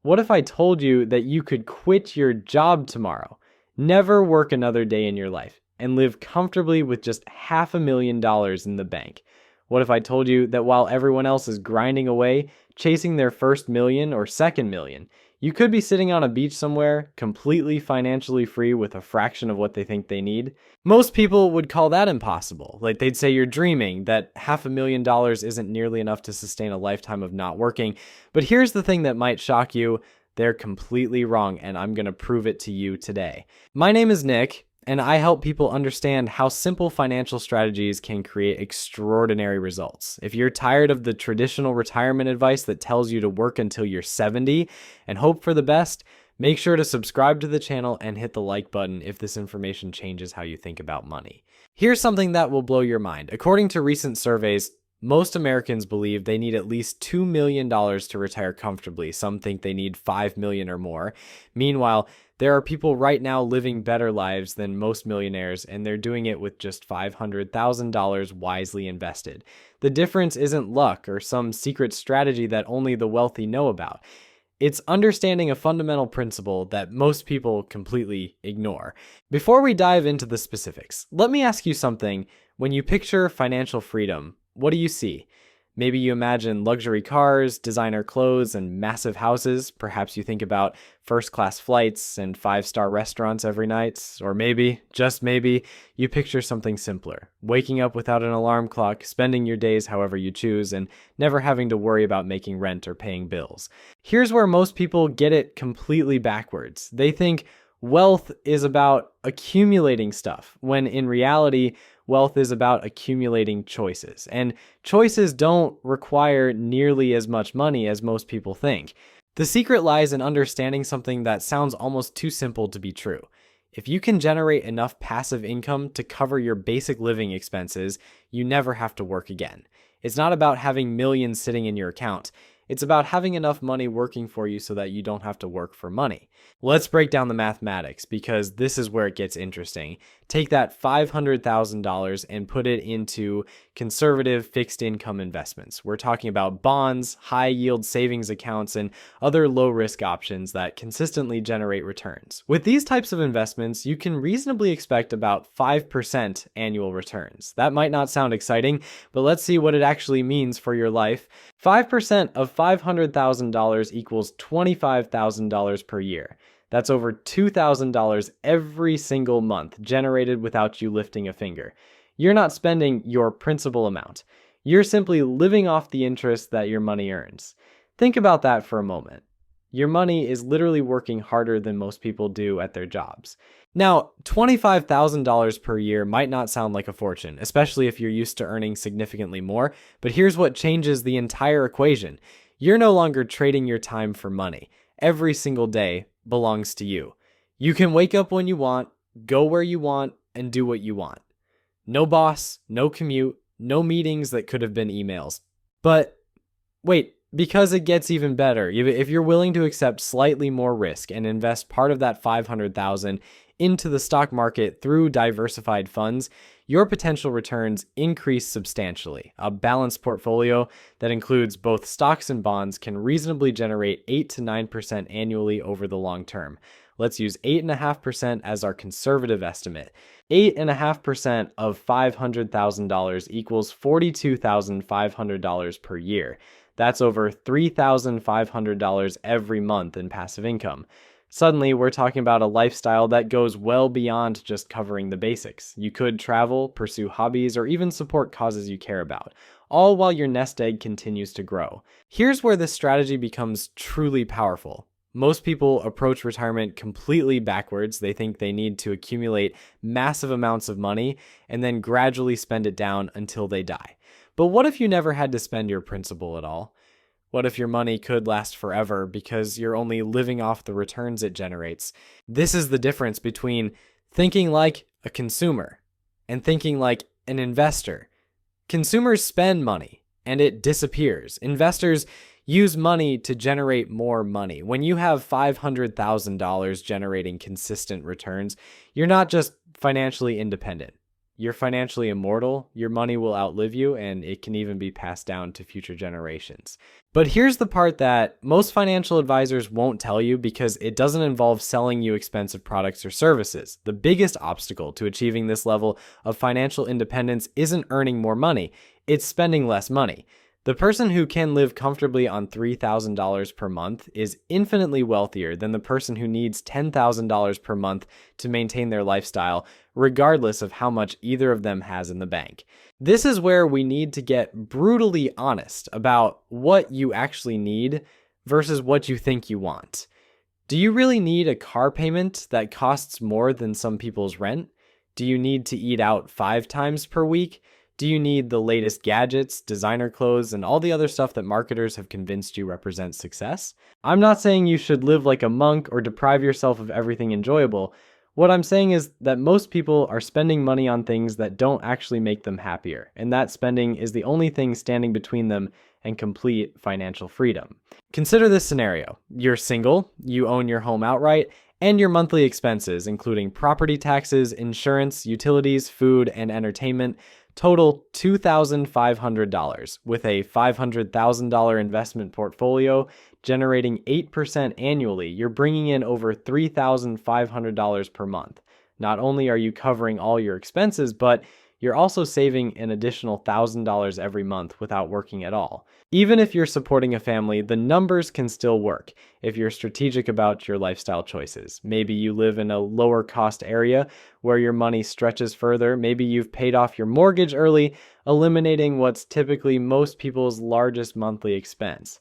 What if I told you that you could quit your job tomorrow, never work another day in your life, and live comfortably with just $500,000 in the bank? What if I told you that while everyone else is grinding away, chasing their first million or second million, you could be sitting on a beach somewhere, completely financially free with a fraction of what they think they need? Most people would call that impossible. Like, they'd say you're dreaming, that $500,000 isn't nearly enough to sustain a lifetime of not working. But here's the thing that might shock you. They're completely wrong, and I'm going to prove it to you today. My name is Nick, and I help people understand how simple financial strategies can create extraordinary results. If you're tired of the traditional retirement advice that tells you to work until you're 70 and hope for the best, make sure to subscribe to the channel and hit the like button if this information changes how you think about money. Here's something that will blow your mind. According to recent surveys, most Americans believe they need at least $2 million to retire comfortably. Some think they need $5 million or more. Meanwhile, there are people right now living better lives than most millionaires, and they're doing it with just $500,000 wisely invested. The difference isn't luck or some secret strategy that only the wealthy know about. It's understanding a fundamental principle that most people completely ignore. Before we dive into the specifics, let me ask you something. When you picture financial freedom, what do you see? Maybe you imagine luxury cars, designer clothes, and massive houses. Perhaps you think about first-class flights and five-star restaurants every night. Or maybe, just maybe, you picture something simpler. Waking up without an alarm clock, spending your days however you choose, and never having to worry about making rent or paying bills. Here's where most people get it completely backwards. They think wealth is about accumulating stuff, when in reality, wealth is about accumulating choices. And choices don't require nearly as much money as most people think. The secret lies in understanding something that sounds almost too simple to be true. If you can generate enough passive income to cover your basic living expenses, you never have to work again. It's not about having millions sitting in your account. It's about having enough money working for you so that you don't have to work for money. Let's break down the mathematics, because this is where it gets interesting. Take that $500,000 and put it into conservative fixed income investments. We're talking about bonds, high yield savings accounts, and other low risk options that consistently generate returns. With these types of investments, you can reasonably expect about 5% annual returns. That might not sound exciting, but let's see what it actually means for your life. 5% of $500,000 equals $25,000 per year. That's over $2,000 every single month, generated without you lifting a finger. You're not spending your principal amount. You're simply living off the interest that your money earns. Think about that for a moment. Your money is literally working harder than most people do at their jobs. Now, $25,000 per year might not sound like a fortune, especially if you're used to earning significantly more, but here's what changes the entire equation. You're no longer trading your time for money. Every single day belongs to you. You can wake up when you want, go where you want, and do what you want. No boss, no commute, no meetings that could have been emails. But wait, because it gets even better. If you're willing to accept slightly more risk and invest part of that $500,000 into the stock market through diversified funds, your potential returns increase substantially. A balanced portfolio that includes both stocks and bonds can reasonably generate 8 to 9% annually over the long term. Let's use 8.5% as our conservative estimate. 8.5% of $500,000 equals $42,500 per year. That's over $3,500 every month in passive income. Suddenly, we're talking about a lifestyle that goes well beyond just covering the basics. You could travel, pursue hobbies, or even support causes you care about, all while your nest egg continues to grow. Here's where this strategy becomes truly powerful. Most people approach retirement completely backwards. They think they need to accumulate massive amounts of money and then gradually spend it down until they die. But what if you never had to spend your principal at all? What if your money could last forever because you're only living off the returns it generates? This is the difference between thinking like a consumer and thinking like an investor. Consumers spend money and it disappears. Investors use money to generate more money. When you have $500,000 generating consistent returns, you're not just financially independent. you're financially immortal, your money will outlive you, and it can even be passed down to future generations. But here's the part that most financial advisors won't tell you because it doesn't involve selling you expensive products or services. The biggest obstacle to achieving this level of financial independence isn't earning more money, it's spending less money. The person who can live comfortably on $3,000 per month is infinitely wealthier than the person who needs $10,000 per month to maintain their lifestyle, regardless of how much either of them has in the bank. This is where we need to get brutally honest about what you actually need versus what you think you want. Do you really need a car payment that costs more than some people's rent? Do you need to eat out 5 times per week? Do you need the latest gadgets, designer clothes, and all the other stuff that marketers have convinced you represents success? I'm not saying you should live like a monk or deprive yourself of everything enjoyable. What I'm saying is that most people are spending money on things that don't actually make them happier, and that spending is the only thing standing between them and complete financial freedom. Consider this scenario. You're single, you own your home outright, and your monthly expenses, including property taxes, insurance, utilities, food, and entertainment, total $2,500, with a $500,000 investment portfolio generating 8% annually. You're bringing in over $3,500 per month. Not only are you covering all your expenses, but you're also saving an additional $1,000 every month without working at all. Even if you're supporting a family, the numbers can still work if you're strategic about your lifestyle choices. Maybe you live in a lower cost area where your money stretches further. Maybe you've paid off your mortgage early, eliminating what's typically most people's largest monthly expense.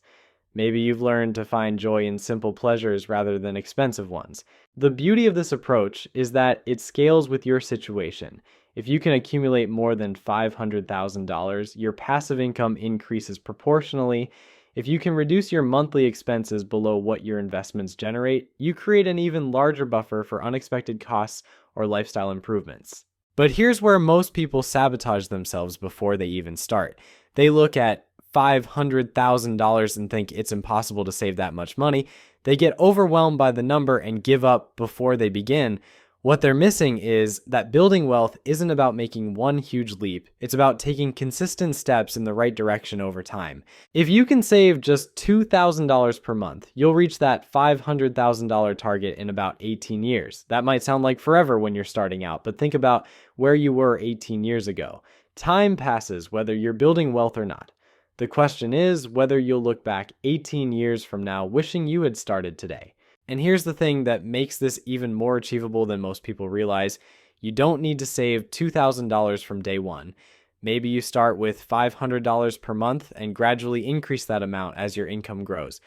Maybe you've learned to find joy in simple pleasures rather than expensive ones. The beauty of this approach is that it scales with your situation. If you can accumulate more than $500,000, your passive income increases proportionally. If you can reduce your monthly expenses below what your investments generate, you create an even larger buffer for unexpected costs or lifestyle improvements. But here's where most people sabotage themselves before they even start. They look at $500,000 and think it's impossible to save that much money. They get overwhelmed by the number and give up before they begin. What they're missing is that building wealth isn't about making one huge leap. It's about taking consistent steps in the right direction over time. If you can save just $2,000 per month, you'll reach that $500,000 target in about 18 years. That might sound like forever when you're starting out, but think about where you were 18 years ago. Time passes whether you're building wealth or not. The question is whether you'll look back 18 years from now wishing you had started today. And here's the thing that makes this even more achievable than most people realize. You don't need to save $2,000 from day one. Maybe you start with $500 per month and gradually increase that amount as your income grows.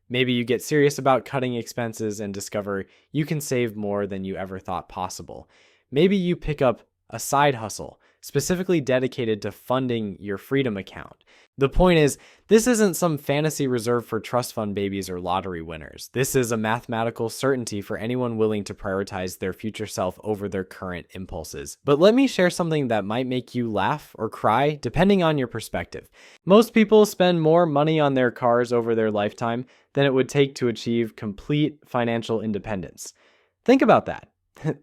Maybe you get serious about cutting expenses and discover you can save more than you ever thought possible. Maybe you pick up a side hustle specifically dedicated to funding your freedom account. The point is, this isn't some fantasy reserved for trust fund babies or lottery winners. This is a mathematical certainty for anyone willing to prioritize their future self over their current impulses. But let me share something that might make you laugh or cry, depending on your perspective. Most people spend more money on their cars over their lifetime than it would take to achieve complete financial independence. Think about that.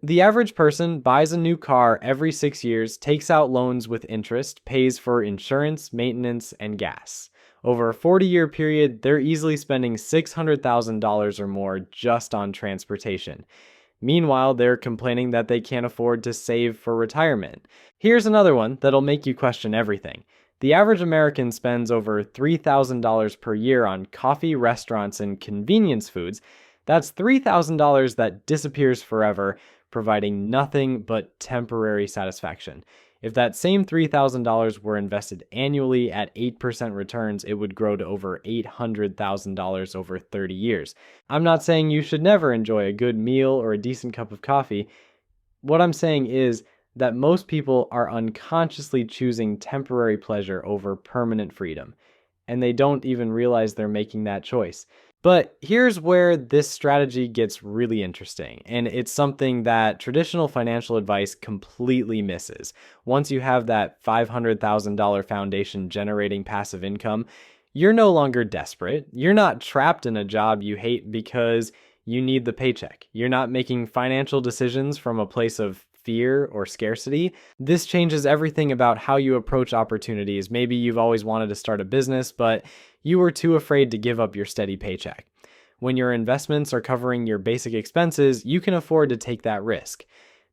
The average person buys a new car every 6 years, takes out loans with interest, pays for insurance, maintenance, and gas. Over a 40-year period, they're easily spending $600,000 or more just on transportation. Meanwhile, they're complaining that they can't afford to save for retirement. Here's another one that'll make you question everything. The average American spends over $3,000 per year on coffee, restaurants, and convenience foods. That's $3,000 that disappears forever, providing nothing but temporary satisfaction. If that same $3,000 were invested annually at 8% returns, it would grow to over $800,000 over 30 years. I'm not saying you should never enjoy a good meal or a decent cup of coffee. What I'm saying is that most people are unconsciously choosing temporary pleasure over permanent freedom, and they don't even realize they're making that choice. But here's where this strategy gets really interesting, and it's something that traditional financial advice completely misses. Once you have that $500,000 foundation generating passive income, you're no longer desperate. You're not trapped in a job you hate because you need the paycheck. You're not making financial decisions from a place of fear or scarcity. This changes everything about how you approach opportunities. Maybe you've always wanted to start a business, but you were too afraid to give up your steady paycheck. When your investments are covering your basic expenses, you can afford to take that risk.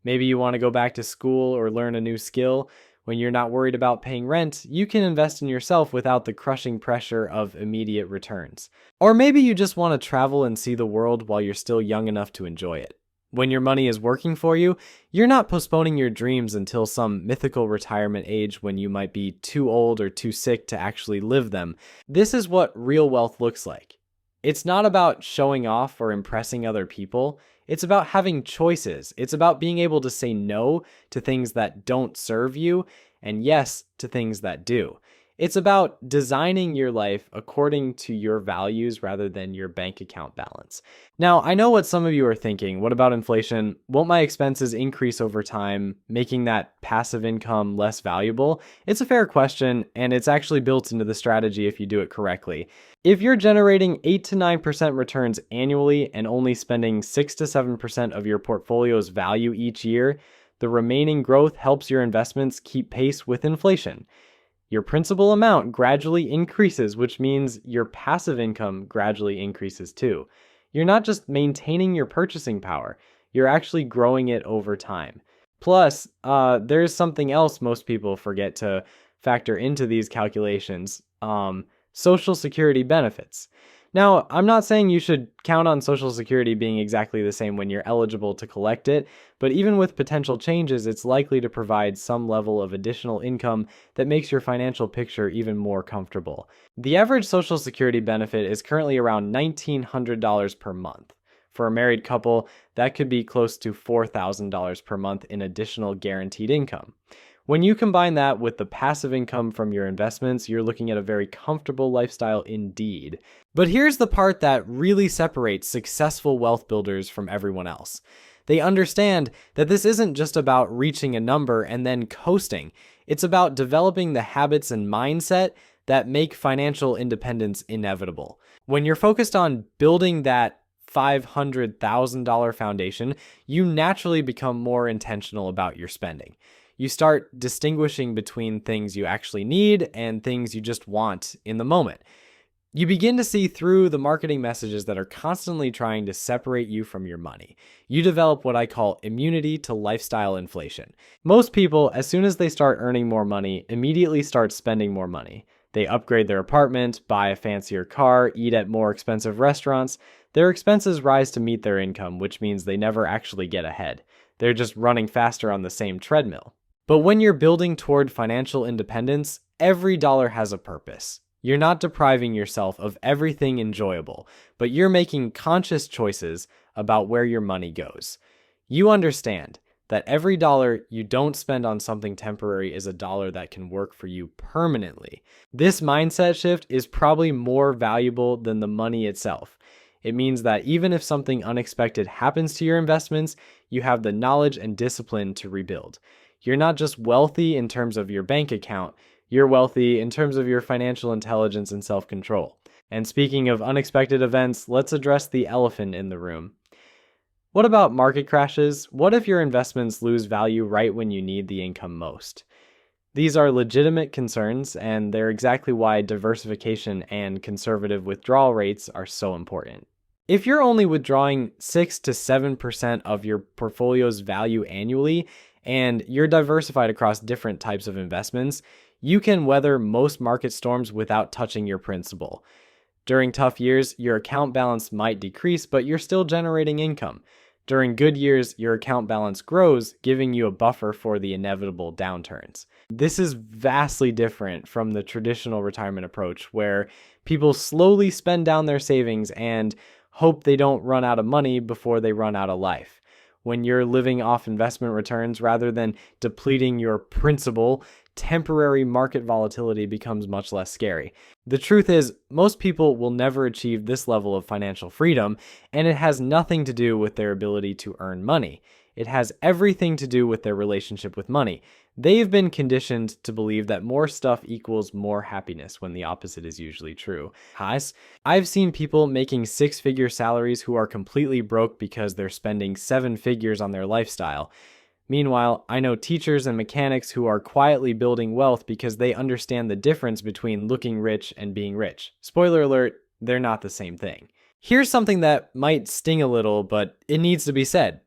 Maybe you want to go back to school or learn a new skill. When you're not worried about paying rent, you can invest in yourself without the crushing pressure of immediate returns. Or maybe you just want to travel and see the world while you're still young enough to enjoy it. When your money is working for you, you're not postponing your dreams until some mythical retirement age when you might be too old or too sick to actually live them. This is what real wealth looks like. It's not about showing off or impressing other people. It's about having choices. It's about being able to say no to things that don't serve you and yes to things that do. It's about designing your life according to your values rather than your bank account balance. Now, I know what some of you are thinking. What about inflation? Won't my expenses increase over time, making that passive income less valuable? It's a fair question, and it's actually built into the strategy if you do it correctly. If you're generating 8 to 9% returns annually and only spending 6 to 7% of your portfolio's value each year, the remaining growth helps your investments keep pace with inflation. Your principal amount gradually increases, which means your passive income gradually increases too. You're not just maintaining your purchasing power, you're actually growing it over time. Plus, there's something else most people forget to factor into these calculations. Social Security benefits. Now, I'm not saying you should count on Social Security being exactly the same when you're eligible to collect it, but even with potential changes, it's likely to provide some level of additional income that makes your financial picture even more comfortable. The average Social Security benefit is currently around $1,900 per month. For a married couple, that could be close to $4,000 per month in additional guaranteed income. When you combine that with the passive income from your investments, you're looking at a very comfortable lifestyle indeed. But here's the part that really separates successful wealth builders from everyone else. They understand that this isn't just about reaching a number and then coasting. It's about developing the habits and mindset that make financial independence inevitable. When you're focused on building that $500,000 foundation, you naturally become more intentional about your spending. You start distinguishing between things you actually need and things you just want in the moment. You begin to see through the marketing messages that are constantly trying to separate you from your money. You develop what I call immunity to lifestyle inflation. Most people, as soon as they start earning more money, immediately start spending more money. They upgrade their apartment, buy a fancier car, eat at more expensive restaurants. Their expenses rise to meet their income, which means they never actually get ahead. They're just running faster on the same treadmill. But when you're building toward financial independence, every dollar has a purpose. You're not depriving yourself of everything enjoyable, but you're making conscious choices about where your money goes. You understand that every dollar you don't spend on something temporary is a dollar that can work for you permanently. This mindset shift is probably more valuable than the money itself. It means that even if something unexpected happens to your investments, you have the knowledge and discipline to rebuild. You're not just wealthy in terms of your bank account, you're wealthy in terms of your financial intelligence and self-control. And speaking of unexpected events, let's address the elephant in the room. What about market crashes? What if your investments lose value right when you need the income most? These are legitimate concerns, and they're exactly why diversification and conservative withdrawal rates are so important. If you're only withdrawing 6 to 7% of your portfolio's value annually, and you're diversified across different types of investments, you can weather most market storms without touching your principal. During tough years, your account balance might decrease, but you're still generating income. During good years, your account balance grows, giving you a buffer for the inevitable downturns. This is vastly different from the traditional retirement approach, where people slowly spend down their savings and hope they don't run out of money before they run out of life. When you're living off investment returns rather than depleting your principal, temporary market volatility becomes much less scary. The truth is, most people will never achieve this level of financial freedom, and it has nothing to do with their ability to earn money. It has everything to do with their relationship with money. They've been conditioned to believe that more stuff equals more happiness when the opposite is usually true. I've seen people making 6-figure salaries who are completely broke because they're spending 7 figures on their lifestyle. Meanwhile, I know teachers and mechanics who are quietly building wealth because they understand the difference between looking rich and being rich. Spoiler alert, they're not the same thing. Here's something that might sting a little, but it needs to be said.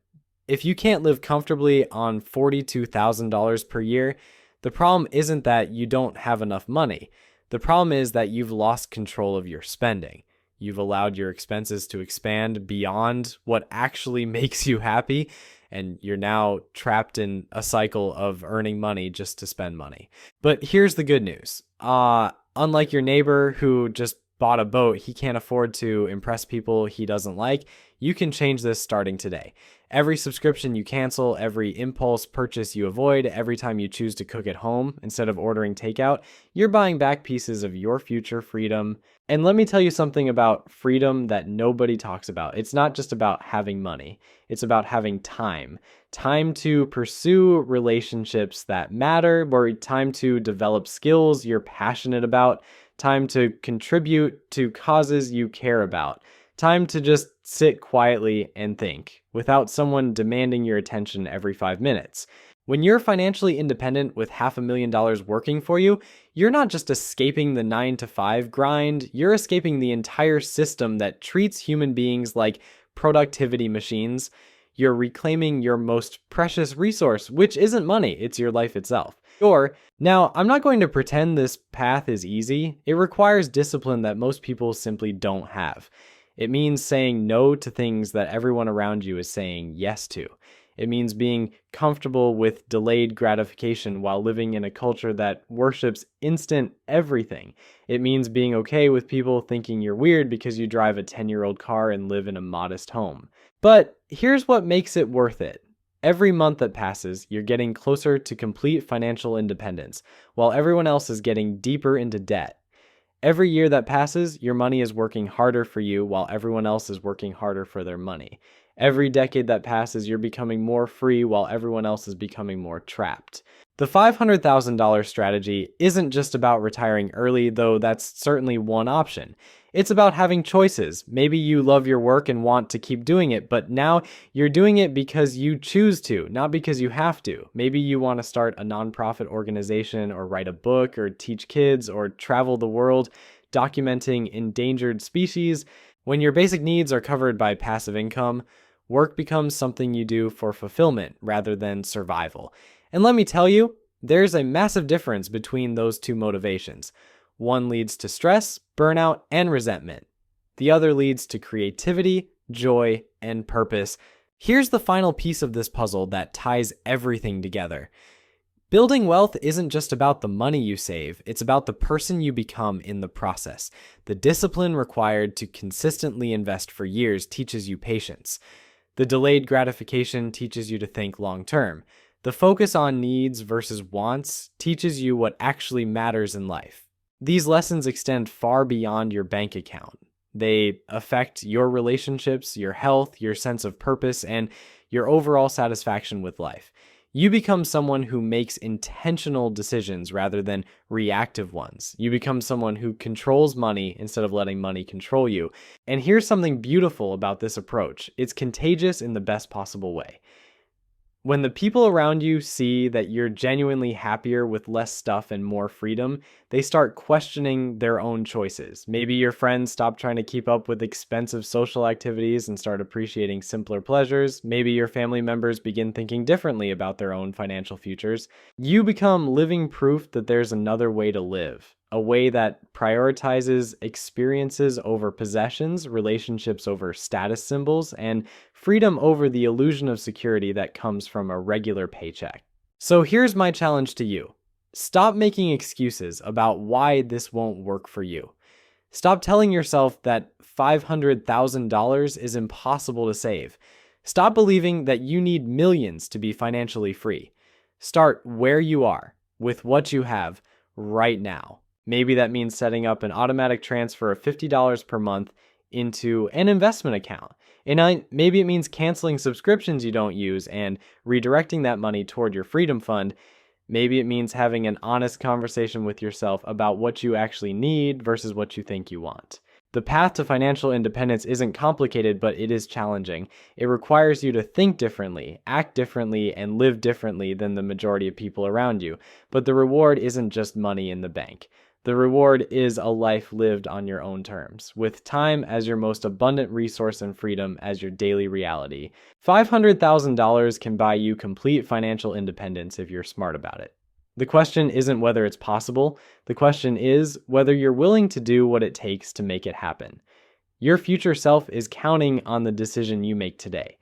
If you can't live comfortably on $42,000 per year, the problem isn't that you don't have enough money. The problem is that you've lost control of your spending. You've allowed your expenses to expand beyond what actually makes you happy, and you're now trapped in a cycle of earning money just to spend money. But here's the good news. Unlike your neighbor who just bought a boat he can't afford to impress people he doesn't like, you can change this starting today. Every subscription you cancel, every impulse purchase you avoid, every time you choose to cook at home instead of ordering takeout, you're buying back pieces of your future freedom. And let me tell you something about freedom that nobody talks about. It's not just about having money. It's about having time. Time to pursue relationships that matter, or time to develop skills you're passionate about, time to contribute to causes you care about. Time to just sit quietly and think without someone demanding your attention every 5 minutes. When you're financially independent with $500,000 working for you, you're not just escaping the 9-to-5 grind, you're escaping the entire system that treats human beings like productivity machines. You're reclaiming your most precious resource, which isn't money, it's your life itself. Now, I'm not going to pretend this path is easy. It requires discipline that most people simply don't have. It means saying no to things that everyone around you is saying yes to. It means being comfortable with delayed gratification while living in a culture that worships instant everything. It means being okay with people thinking you're weird because you drive a 10-year-old car and live in a modest home. But here's what makes it worth it. Every month that passes, you're getting closer to complete financial independence, while everyone else is getting deeper into debt. Every year that passes, your money is working harder for you while everyone else is working harder for their money. Every decade that passes, you're becoming more free while everyone else is becoming more trapped. The $500,000 strategy isn't just about retiring early, though that's certainly one option. It's about having choices. Maybe you love your work and want to keep doing it, but now you're doing it because you choose to, not because you have to. Maybe you want to start a nonprofit organization or write a book or teach kids or travel the world documenting endangered species. When your basic needs are covered by passive income, work becomes something you do for fulfillment rather than survival. And let me tell you, there's a massive difference between those two motivations. One leads to stress, burnout, and resentment. The other leads to creativity, joy, and purpose. Here's the final piece of this puzzle that ties everything together. Building wealth isn't just about the money you save, it's about the person you become in the process. The discipline required to consistently invest for years teaches you patience. The delayed gratification teaches you to think long term. The focus on needs versus wants teaches you what actually matters in life. These lessons extend far beyond your bank account. They affect your relationships, your health, your sense of purpose, and your overall satisfaction with life. You become someone who makes intentional decisions rather than reactive ones. You become someone who controls money instead of letting money control you. And here's something beautiful about this approach. It's contagious in the best possible way. When the people around you see that you're genuinely happier with less stuff and more freedom, they start questioning their own choices. Maybe your friends stop trying to keep up with expensive social activities and start appreciating simpler pleasures. Maybe your family members begin thinking differently about their own financial futures. You become living proof that there's another way to live, a way that prioritizes experiences over possessions, relationships over status symbols, and freedom over the illusion of security that comes from a regular paycheck. So here's my challenge to you. Stop making excuses about why this won't work for you. Stop telling yourself that $500,000 is impossible to save. Stop believing that you need millions to be financially free. Start where you are, with what you have, right now. Maybe that means setting up an automatic transfer of $50 per month into an investment account. And maybe it means canceling subscriptions you don't use and redirecting that money toward your freedom fund. Maybe it means having an honest conversation with yourself about what you actually need versus what you think you want. The path to financial independence isn't complicated, but it is challenging. It requires you to think differently, act differently, and live differently than the majority of people around you. But the reward isn't just money in the bank. The reward is a life lived on your own terms, with time as your most abundant resource and freedom as your daily reality. $500,000 can buy you complete financial independence if you're smart about it. The question isn't whether it's possible. The question is whether you're willing to do what it takes to make it happen. Your future self is counting on the decision you make today.